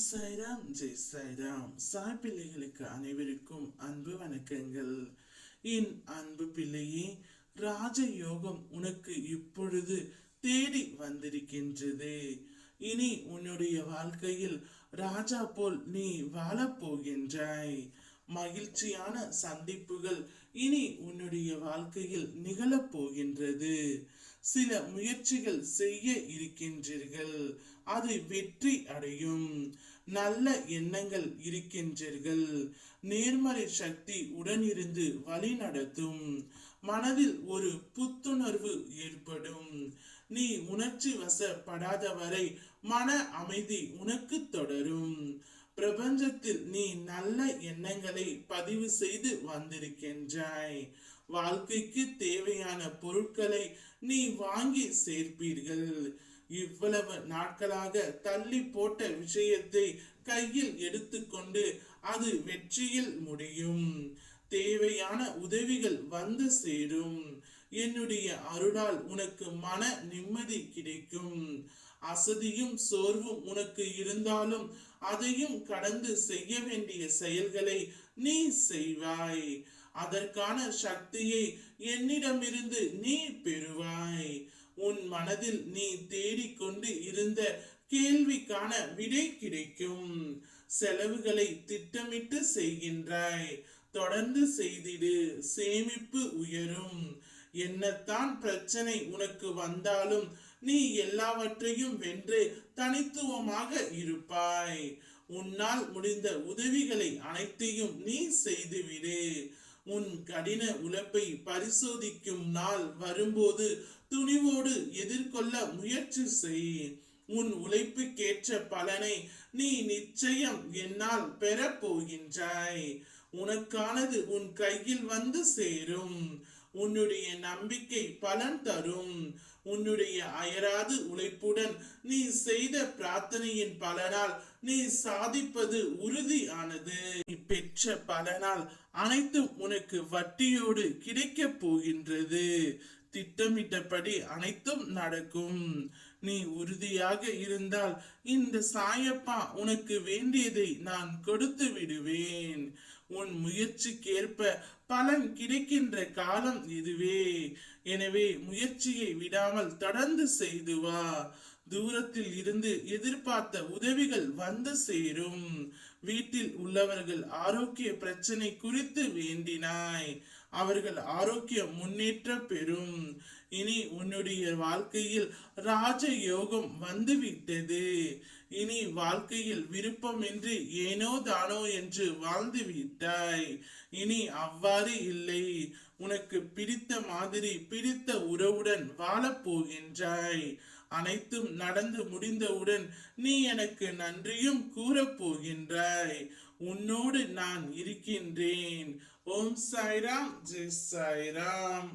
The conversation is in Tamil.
சாய்ராம் ஜெய் சாய்ராம். சாய் பிள்ளைகளுக்கு அனைவருக்கும் அன்பு வணக்கங்கள். என் அன்பு பிள்ளையே, ராஜயோகம் உனக்கு இப்பொழுது தேடி வந்திருக்கின்றது. இனி உன்னுடைய வாழ்க்கையில் ராஜா போல் நீ வாழப் போகின்றாய். மகிழ்ச்சியான சந்திப்புகள் இனி உன்னுடைய வாழ்க்கையில் நிகழப் போகின்றது. சில முயற்சிகள் செய்ய இருக்கின்றீர்கள், அது வெற்றி அடையும். நல்ல எண்ணங்கள் இருக்கின்றீர்கள், நேர்மறை சக்தி உடனிருந்து வழி நடத்தும். மனதில் ஒரு புத்துணர்வு ஏற்படும். நீ உணர்ச்சி வசப்படாத வரை மன அமைதி உனக்கு தொடரும். பிரபஞ்சத்தில் நீ நல்ல எண்ணங்களை பதிவு செய்து வந்திருக்கின்றாய். வாழ்க்கைக்கு தேவையான பொருட்களை நீ வாங்கி சேர்ப்பீர்கள். இவ்வளவு நாட்களாக தள்ளி போட்ட விஷயத்தை கையில் எடுத்துக்கொண்டு அது வெற்றியில் முடியும். தேவையான உதவிகள் வந்து சேரும். என்னுடைய அருளால் உனக்கு மன நிம்மதி கிடைக்கும். அசதியும் சோர்வும் உனக்கு இருந்தாலும் அதையும் கடந்து செய்ய வேண்டிய செயல்களை நீ செய்வாய். அதற்கான சக்தியை என்னிடமிருந்து நீ பெறுவாய். உன் மனதில் நீ தேடிக்கொண்டு இருந்த கேள்விக்கான விடை கிடைக்கும். செலவுகளை திட்டமிட்டு செய்கின்றாய், தொடர்ந்து செய்திடு, சேமிப்பு உயரும். என்னத்தான் பிரச்சனை உனக்கு வந்தாலும் நீ எல்லாவற்றையும் வென்று தனித்துவமாக இருப்பாய். உன்னால் முடிந்த உதவிகளை அனைத்தையும் நீ செய்துவிடு. உன் கடின உழைப்பை பரிசோதிக்கும் நாள் வரும்போது துணிவோடு எதிர்கொள்ள முயற்சி செய். உன் உழைப்புக்கேற்ற பலனை நீ நிச்சயம் என்னால் பெறப் போகின்றாய். உனக்கானது உன் கையில் வந்து சேரும். உன்னுடைய நம்பிக்கை பலன் தரும். உன்னுடைய அயராது உழைப்புடன் நீ செய்த பிரார்த்தனையின் பலனால் நீ சாதிப்பது உறுதியானது. நீ பெற்ற பலனால் அனைத்தும் உனக்கு வட்டியோடு கிடைக்க போகின்றது. திட்டமிட்டபடி அனைத்தும் நடக்கும். நீ உறுதியாக இருந்தால் இந்த சாயப்பா உனக்கு வேண்டியதை நான் கொடுத்து விடுவேன். உன் முயற்சிக்கேற்ப பலன் கிடைக்கின்ற காலம் இதுவே. எனவே முயற்சியை விடாமல் தொடர்ந்து செய்து வா. தூரத்தில் இருந்து எதிர்பார்த்த உதவிகள் வந்து சேரும். வீட்டில் உள்ளவர்கள் ஆரோக்கிய பிரச்சனை குறித்து வேண்டினாய், அவர்கள் ஆரோக்கிய முன்னேற்றம் பெறும். இனி உன்னுடைய வாழ்க்கையில் ராஜயோகம் வந்துவிட்டது. இனி வாழ்க்கையில் விருப்பமின்றி ஏனோ தானோ என்று வாழ்ந்து விட்டாய். இனி அவ்வாறு இல்லை. உனக்கு பிடித்த மாதிரி பிடித்த உறவுடன் வாழப் போகின்றாய். அனைத்தும் நடந்து முடிந்தவுடன் நீ எனக்கு நன்றியும் கூறப் போகின்றாய். உன்னோடு நான் இருக்கின்றேன். ஓம் சாய்ராம், ஜெய் சாய்ராம்.